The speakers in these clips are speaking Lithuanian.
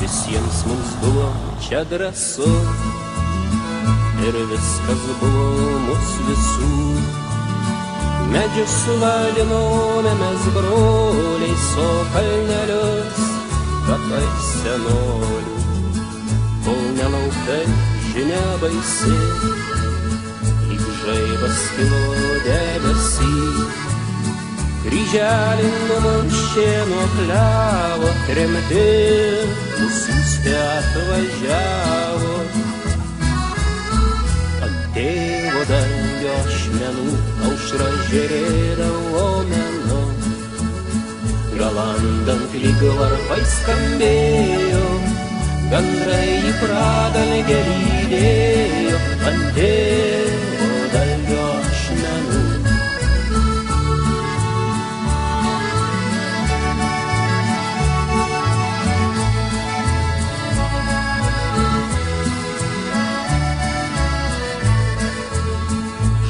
Visiems mums buvo čia drąsu ir viskas buvo mūsų visų. Medžius suvalinome mes broliais, o kalnelius kapai senolių. Kol nelauktai žinia baisi, lyg žaibas kilo debesy. Kryželį numušė nuo klevo, tremti nusiųsti atvažiavo. Ant tėvo dangio ašmenų aušra žėrėdavo menu. Galandant lyg varpai skambėjo, gandrai į pradalgę lydėjo. Ant tėvo dangio ašmenų.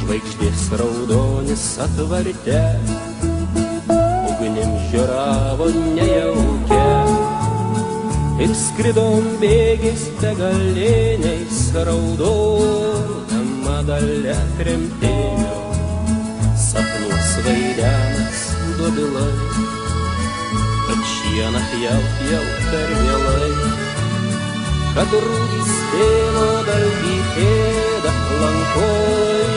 Žvaigždės raudonis atvarte, ugnim žioravo nejaukia. Ir skridom bėgiais begaliniais, raudodama dalia tremtėjo. Sapnuos vaidenas dobilai, kad šieną pjaut jau per vėlai. Kad rūdys tėvo dalgį ėda, lankoj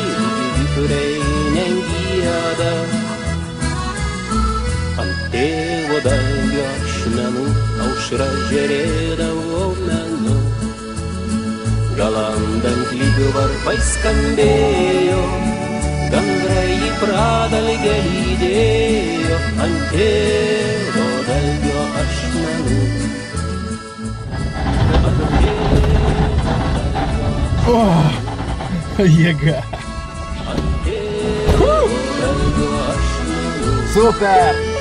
vyturiai negieda. Ant tėvo dalgio ašmenų aušra žėrėdavo menu. Galandant lyg varpai skambėjo, gandrai į pradalgę lydėjo. Ant tėvo dalgio ašmenų. O, jėga. Super!